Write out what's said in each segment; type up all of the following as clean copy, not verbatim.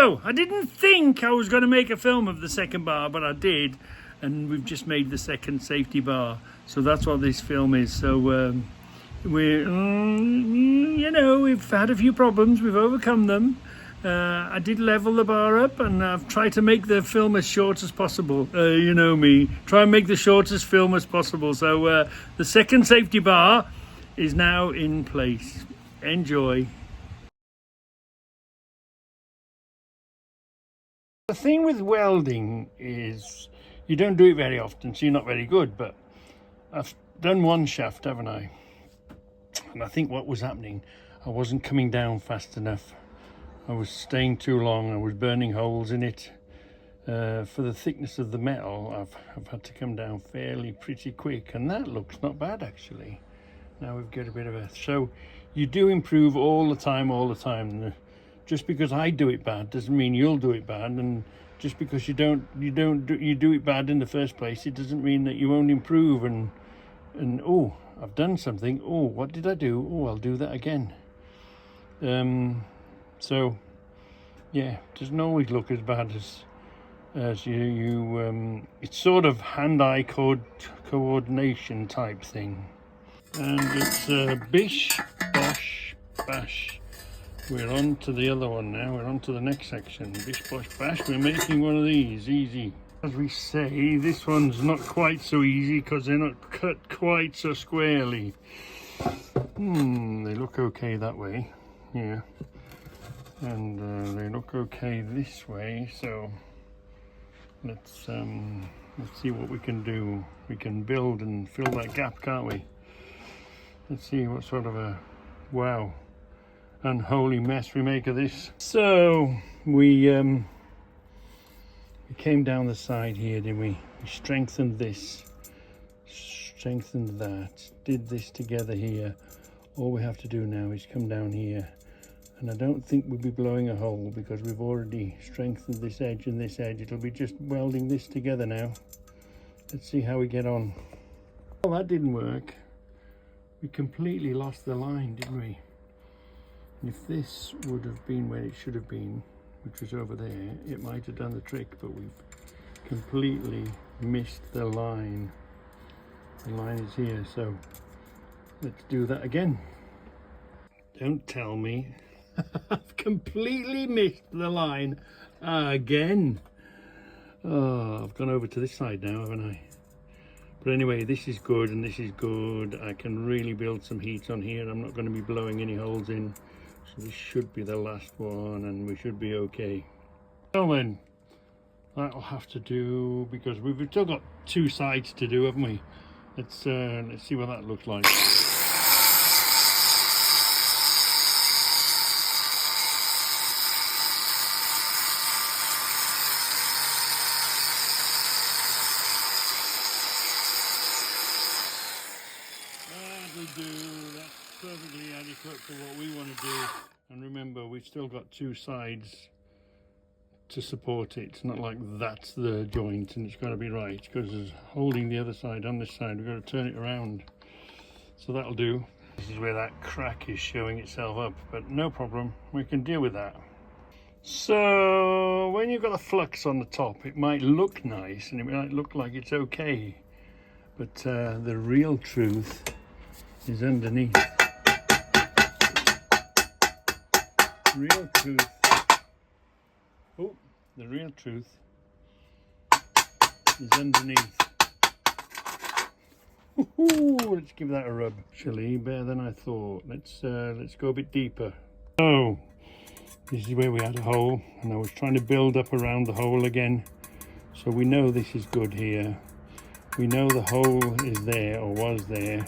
So, I didn't think I was going to make a film of the second bar, but I did. And we've just made the second safety bar. So that's what this film is. So we're, you know, we've had a few problems. We've overcome them. I did level the bar up, and I've tried to make the film as short as possible. You know me. Try and make the shortest film as possible. So the second safety bar is now in place. Enjoy. The thing with welding is you don't do it very often, so you're not very good, but I've done one shaft, haven't I? And I think what was happening, I wasn't coming down fast enough. I was staying too long. I was burning holes in it. For the thickness of the metal, I've had to come down pretty quick, and that looks not bad actually. Now we've got a bit of a, so you do improve all the time. Just because I do it bad doesn't mean you'll do it bad, and just because you do it bad in the first place, it doesn't mean that you won't improve. And oh, I've done something. Oh, what did I do? Oh, I'll do that again. So yeah, it doesn't always look as bad as you it's sort of hand-eye coordination type thing. And it's bish bosh bash. We're on to the other one now. We're on to the next section. Bish bosh bash. We're making one of these easy. As we say, this one's not quite so easy because they're not cut quite so squarely. They look okay that way. Yeah. And they look okay this way. So let's see what we can do. We can build and fill that gap, can't we? Let's see what sort of a wow unholy mess we make of this. So we came down the side here, didn't we? We strengthened this, strengthened that, did this together here. All we have to do now is come down here, and I don't think we'll be blowing a hole because we've already strengthened this edge and this edge. It'll be just welding this together now. Let's see how we get on. Well, that didn't work. We completely lost the line, didn't we? If this would have been where it should have been, which was over there, it might have done the trick, but we've completely missed the line. The line is here, so let's do that again. Don't tell me I've completely missed the line again. Oh, I've gone over to this side now, haven't I? But anyway, this is good and this is good. I can really build some heat on here. I'm not going to be blowing any holes in. So this should be the last one and we should be okay. Well then, that'll have to do because we've still got two sides to do, haven't we? Let's see what that looks like. That'll do. That's perfectly adequate for what we want to do. And remember, we've still got two sides to support it. It's not like that's the joint and it's got to be right, because it's holding the other side on this side. We've got to turn it around. So that'll do. This is where that crack is showing itself up, but no problem. We can deal with that. So when you've got a flux on the top, it might look nice and it might look like it's okay, but the real truth is underneath. Real truth. Oh, the real truth is underneath. Let's give that a rub. Actually, better than I thought. Let's go a bit deeper. So this is where we had a hole, and I was trying to build up around the hole again. So we know this is good here. We know the hole is there, or was there.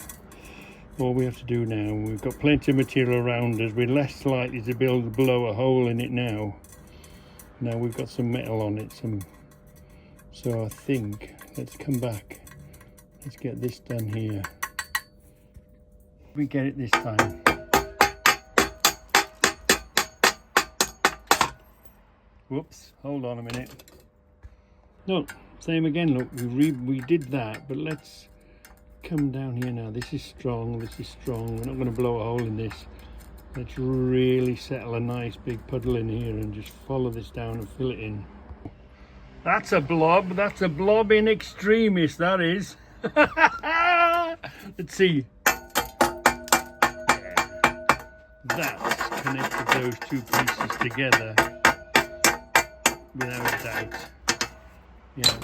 All we have to do now, we've got plenty of material around us, we're less likely to blow a hole in it now. Now we've got some metal on it, so I think, let's come back. Let's get this done here. We get it this time. Whoops, hold on a minute. Look, same again, look, we did that, but let's come down here now. This is strong, we're not going to blow a hole in this. Let's really settle a nice big puddle in here and just follow this down and fill it in. That's a blob. That's a blob in extremis, that is. Let's see. That's connected those two pieces together without a doubt. Yeah,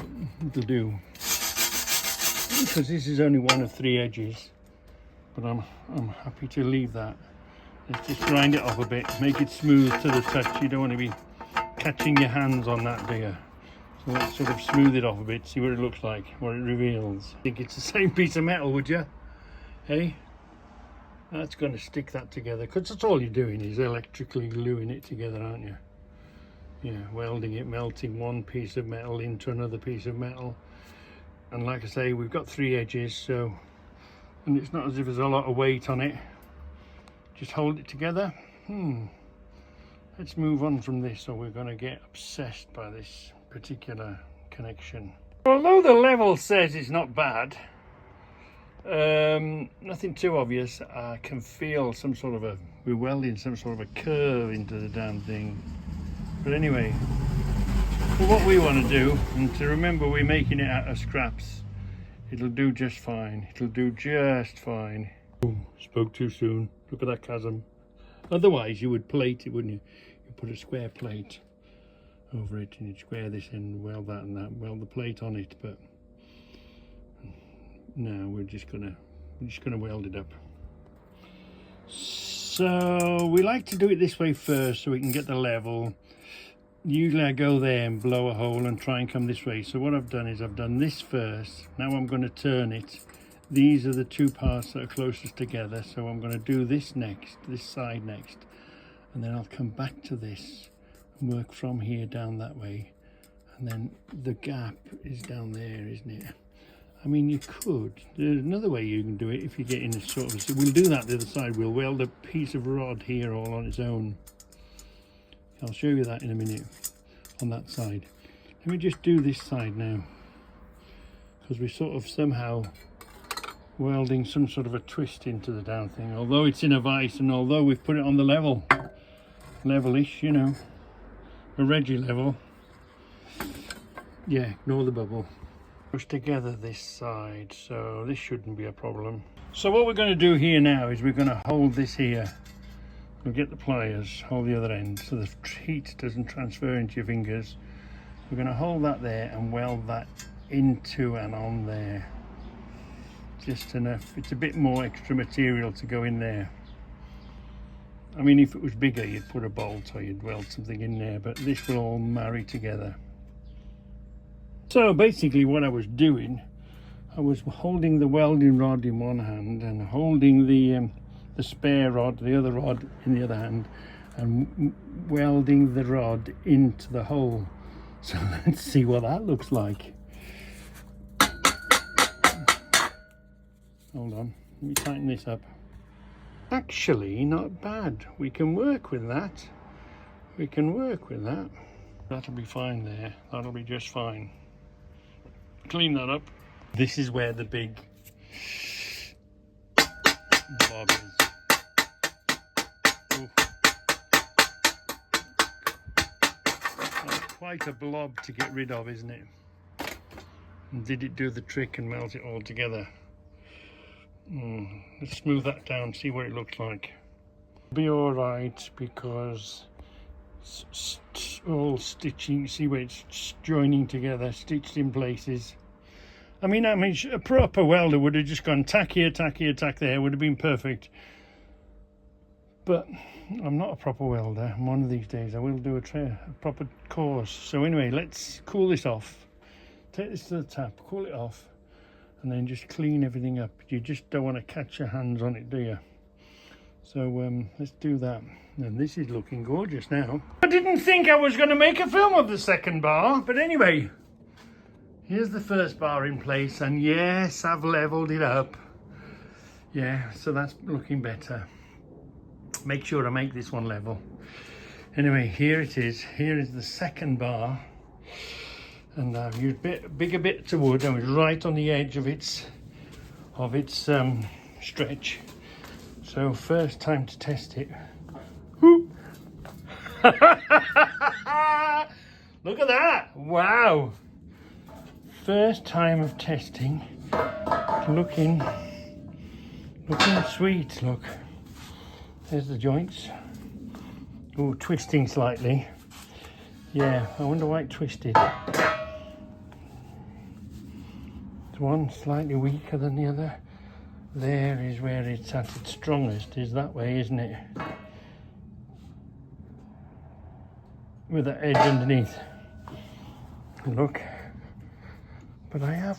it'll do. Because this is only one of 3 edges, but I'm happy to leave that. Let's just grind it off a bit, make it smooth to the touch. You don't want to be catching your hands on that, do you? So let's sort of smooth it off a bit, see what it looks like, what it reveals. I think it's the same piece of metal, would you? Hey? That's going to stick that together, because that's all you're doing is electrically gluing it together, aren't you? Yeah, welding it, melting one piece of metal into another piece of metal. And like I say, we've got 3 edges, so, and it's not as if there's a lot of weight on it. Just hold it together. Let's move on from this, or we're going to get obsessed by this particular connection. Although the level says it's not bad, nothing too obvious, I can feel some sort of we're welding some sort of a curve into the damn thing. But anyway, for what we want to do, and to remember we're making it out of scraps, it'll do just fine. It'll do just fine. Boom, spoke too soon. Look at that chasm. Otherwise you would plate it, wouldn't you? You put a square plate over it and you'd square this and weld that and that, weld the plate on it, but no, we're just gonna weld it up. So we like to do it this way first so we can get the level. Usually I go there and blow a hole and try and come this way. So what I've done is I've done this first. Now I'm going to turn it. These are the 2 parts that are closest together. So I'm going to do this next, this side next. And then I'll come back to this and work from here down that way. And then the gap is down there, isn't it? I mean, you could. There's another way you can do it if you get in a sort of... So we'll do that the other side. We'll weld a piece of rod here all on its own. I'll show you that in a minute on that side. Let me just do this side now, because we're sort of somehow welding some sort of a twist into the down thing, although it's in a vise and although we've put it on the level-ish, you know, a Reggie level. Yeah, ignore the bubble. Push together this side, so this shouldn't be a problem. So what we're going to do here now is we're going to hold this here. We'll get the pliers, hold the other end so the heat doesn't transfer into your fingers. We're going to hold that there and weld that into and on there. Just enough. It's a bit more extra material to go in there. I mean, if it was bigger, you'd put a bolt or you'd weld something in there, but this will all marry together. So basically what I was doing, I was holding the welding rod in one hand and holding the spare rod, the other rod in the other hand, and welding the rod into the hole. So let's see what that looks like. Hold on, let me tighten this up. Actually, not bad. We can work with that. We can work with that. That'll be fine there. That'll be just fine. Clean that up. This is where the big blob is. That's quite a blob to get rid of, isn't it? And did it do the trick and melt it all together? Let's smooth that down, see what it looks like. Be all right, because it's all stitching. See where it's joining together, stitched in places. I mean, a proper welder would have just gone tack here, tack here, tack there. Would have been perfect. But I'm not a proper welder. One of these days I will do a proper course. So anyway, let's cool this off. Take this to the tap, cool it off, and then just clean everything up. You just don't want to catch your hands on it, do you? So let's do that. And this is looking gorgeous now. I didn't think I was going to make a film of the second bar, but anyway, here's the first bar in place, and yes, I've leveled it up. Yeah, so that's looking better. Make sure I make this one level. Anyway, here it is. Here is the second bar. And I've used bigger bits of wood. I was right on the edge of its stretch. So first time to test it. Look at that! Wow! First time of testing. Looking sweet. Look, there's the joints. Oh, twisting slightly. Yeah, I wonder why it twisted. There's one slightly weaker than the other. There is where it's at its strongest, is that way, isn't it? With the edge underneath. Look. But there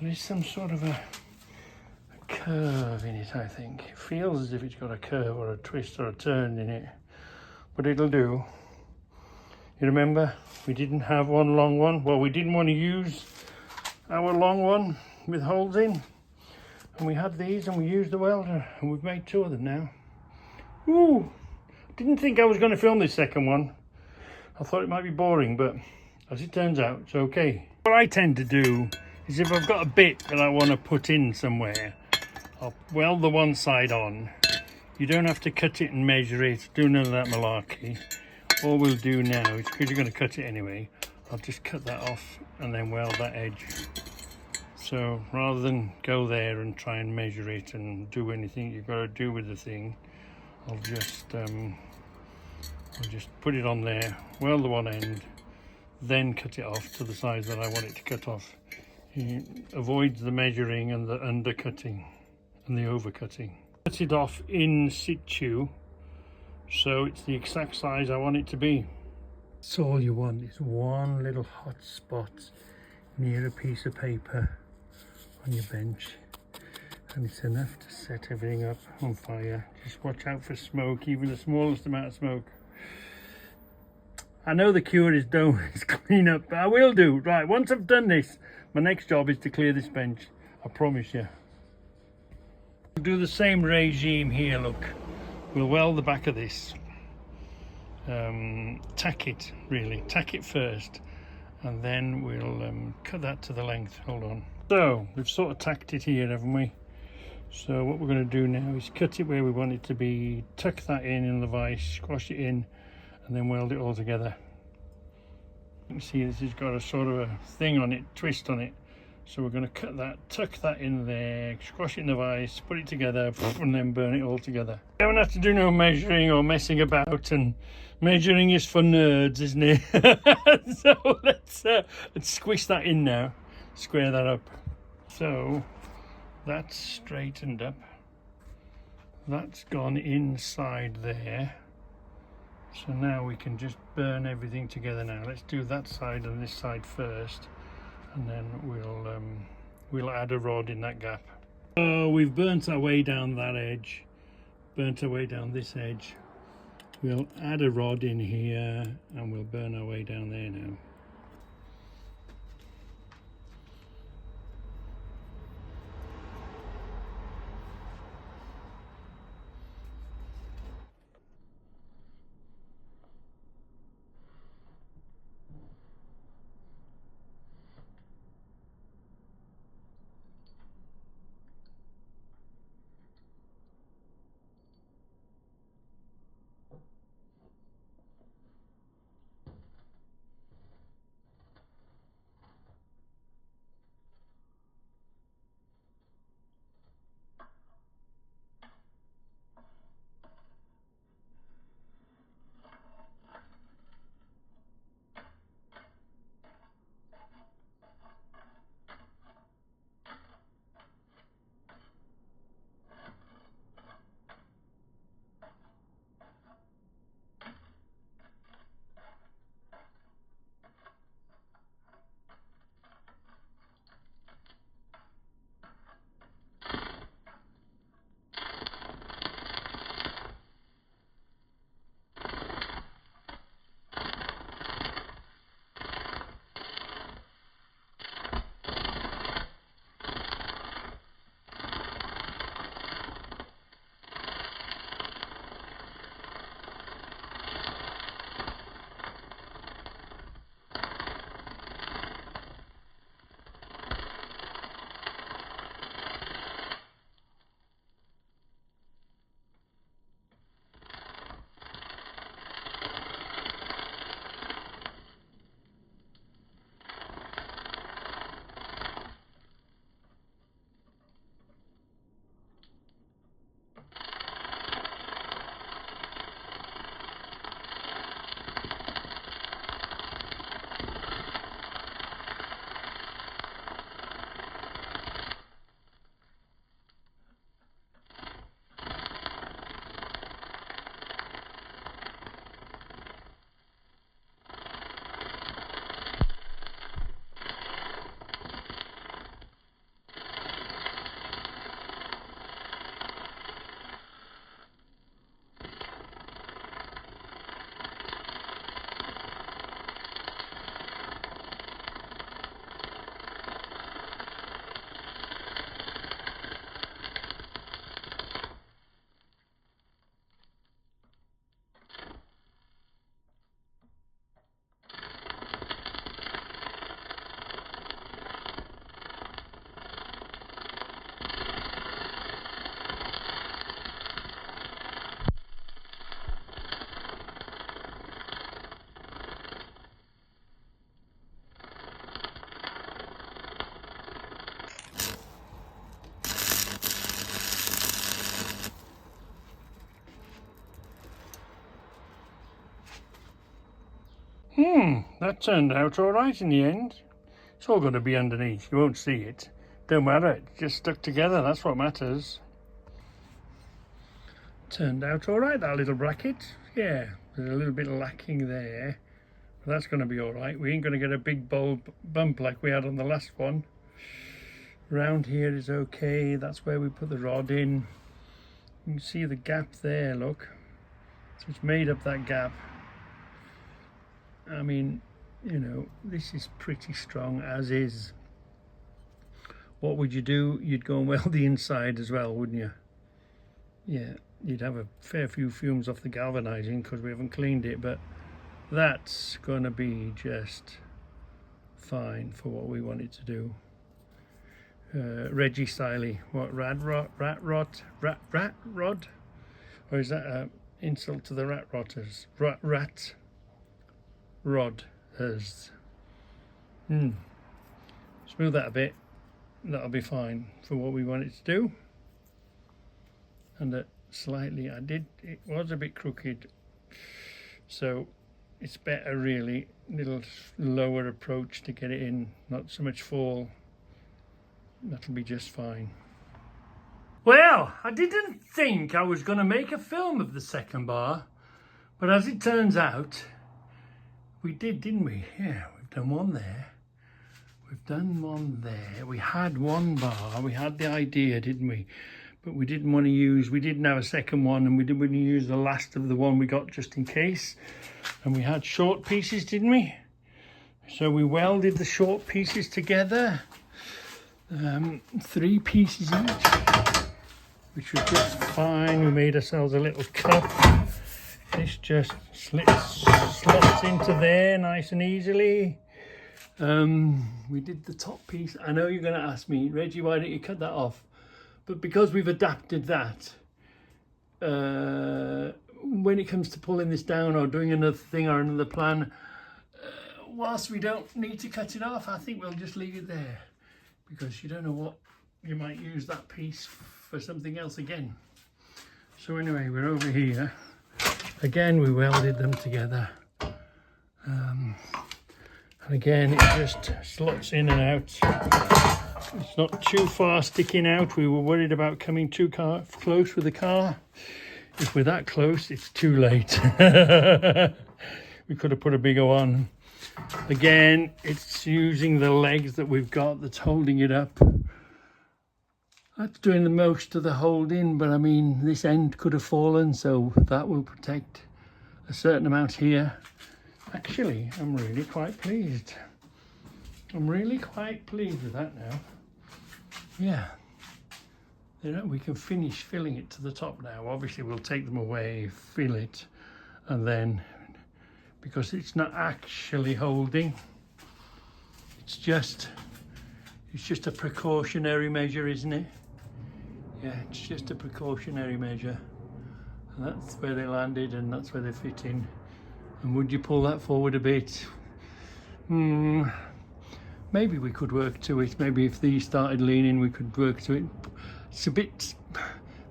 is some sort of a curve in it, I think. It feels as if it's got a curve or a twist or a turn in it. But it'll do. You remember, we didn't have one long one. Well, we didn't want to use our long one with holes in. And we had these and we used the welder. And we've made 2 of them now. Ooh! Didn't think I was going to film this second one. I thought it might be boring, but as it turns out, it's okay. What I tend to do is if I've got a bit that I want to put in somewhere, I'll weld the one side on. You don't have to cut it and measure it, do none of that malarkey. All we'll do now is, because you're going to cut it anyway, I'll just cut that off and then weld that edge. So rather than go there and try and measure it and do anything you've got to do with the thing, I'll just put it on there, weld the one end, then cut it off to the size that I want it to cut off. It avoids the measuring and the undercutting and the overcutting. Cut it off in situ, so it's the exact size I want it to be. That's all you want, is one little hot spot near a piece of paper on your bench, and it's enough to set everything up on fire. Just watch out for smoke, even the smallest amount of smoke. I know the cure is clean up, but I will do. Right, once I've done this, my next job is to clear this bench. I promise you. We'll do the same regime here, look. We'll weld the back of this. Tack it, really. Tack it first. And then we'll cut that to the length. Hold on. So, we've sort of tacked it here, haven't we? So what we're going to do now is cut it where we want it to be, tuck that in the vise, squash it in, and then weld it all together. You can see this has got a sort of a thing on it, twist on it. So we're going to cut that, tuck that in there, squash it in the vise, put it together, and then burn it all together. You don't have to do no measuring or messing about, and measuring is for nerds, isn't it? So let's squish that in now, square that up. So that's straightened up. That's gone inside there. So now we can just burn everything together now. Let's do that side and this side first, and then we'll add a rod in that gap. So we've burnt our way down that edge, burnt our way down this edge. We'll add a rod in here and we'll burn our way down there now. That turned out all right in the end. It's all going to be underneath. You won't see it. Don't matter. It's just stuck together. That's what matters. Turned out all right, that little bracket. Yeah, there's a little bit lacking there. But that's going to be all right. We ain't going to get a big bold bump like we had on the last one. Round here is okay. That's where we put the rod in. You can see the gap there, look. So it's made up that gap. I mean, you know, this is pretty strong as is. What would you do? You'd go and weld the inside as well, wouldn't you? Yeah, you'd have a fair few fumes off the galvanizing because we haven't cleaned it, but that's going to be just fine for what we want it to do. Reggie Stiley, what, rat rod? Or is that an insult to the rat rotters? Rat rodders. Smooth that a bit. That'll be fine for what we want it to do. And slightly, it was a bit crooked, so it's better really, little lower approach to get it in, not so much fall. That'll be just fine. Well, I didn't think I was going to make a film of the second bar, but as it turns out, we did, didn't we? Yeah, we've done one there. We've done one there. We had one bar. We had the idea, didn't we? But we didn't want to use, we didn't have a second one, and we didn't want to use the last of the one we got just in case. And we had short pieces, didn't we? So we welded the short pieces together. 3 pieces each, which was just fine. We made ourselves a little cup. This just slots into there nice and easily. We did the top piece. I know you're going to ask me, Reggie, why don't you cut that off? But because we've adapted that, when it comes to pulling this down or doing another thing or another plan, whilst we don't need to cut it off, I think we'll just leave it there, because you don't know what, you might use that piece for something else again. So anyway, we're over here. Again, we welded them together. And again, it just slots in and out. It's not too far sticking out. We were worried about coming too close with the car. If we're that close, it's too late. We could have put a bigger one. Again, it's using the legs that we've got that's holding it up. That's doing the most of the holding, but I mean, this end could have fallen, so that will protect a certain amount here. Actually, I'm really quite pleased. I'm really quite pleased with that now. Yeah. You know, we can finish filling it to the top now. Obviously, we'll take them away, fill it, and then, because it's not actually holding, it's just a precautionary measure, isn't it? Yeah, it's just a precautionary measure. And that's where they landed, and that's where they fit in. And would you pull that forward a bit? Maybe we could work to it. Maybe if these started leaning, we could work to it. It's a bit,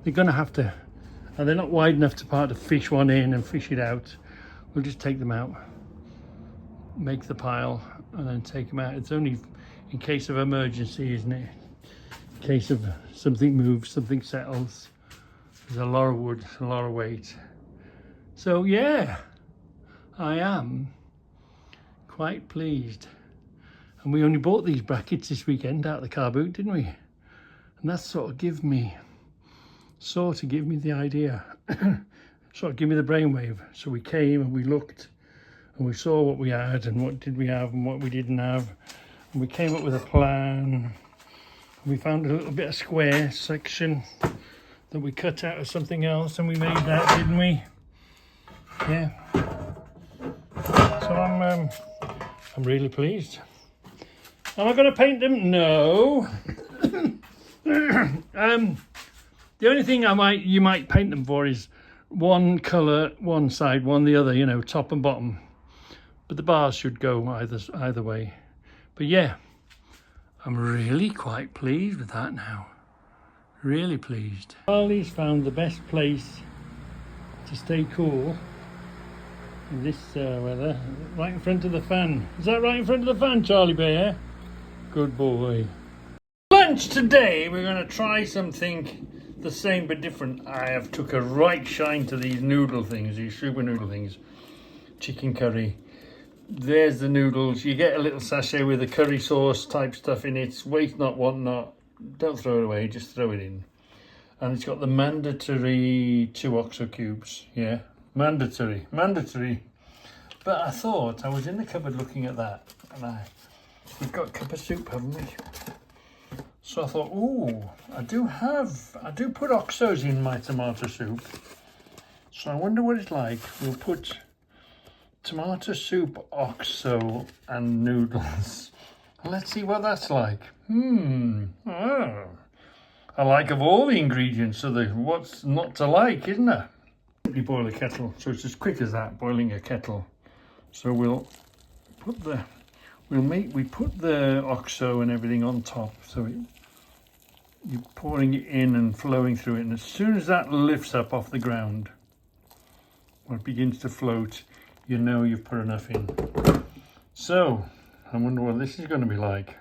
they're gonna have to, they're not wide enough to fish one in and fish it out. We'll just take them out, make the pile, and then take them out. It's only in case of emergency, isn't it? In case of something moves, something settles. There's a lot of wood, a lot of weight. So yeah, I am quite pleased. And we only bought these brackets this weekend out of the car boot, didn't we? And that sort of give me the idea, sort of give me the brainwave. So we came and we looked and we saw what we had and what did we have and what we didn't have. And we came up with a plan. And we found a little bit of square section that we cut out of something else, and we made that, didn't we? Yeah. So I'm really pleased. Am I going to paint them? No. The only thing you might paint them for is one colour, one side, one the other, you know, top and bottom. But the bars should go either way. But yeah, I'm really quite pleased with that now. Really pleased. Charlie's found the best place to stay cool in this weather, right in front of the fan. Is that right in front of the fan, Charlie Bear? Good boy. Lunch today, we're going to try something the same but different. I have took a right shine to these noodle things, these super noodle things. Chicken curry. There's the noodles. You get a little sachet with the curry sauce type stuff in it. Waste not, want not. Don't throw it away, just throw it in. And it's got the mandatory 2 OXO cubes. Yeah, mandatory. But I thought, I was in the cupboard looking at that, and we've got a cup of soup, haven't we? So I thought, ooh, I do put OXOs in my tomato soup. So I wonder what it's like. We'll put tomato soup, OXO, and noodles. Let's see what that's like. Oh. I like of all the ingredients, so what's not to like, isn't there? You boil a kettle, so it's as quick as that, boiling a kettle. So we'll put the OXO and everything on top, so you're pouring it in and flowing through it, and as soon as that lifts up off the ground, when it begins to float, you know you've put enough in. So I wonder what this is going to be like.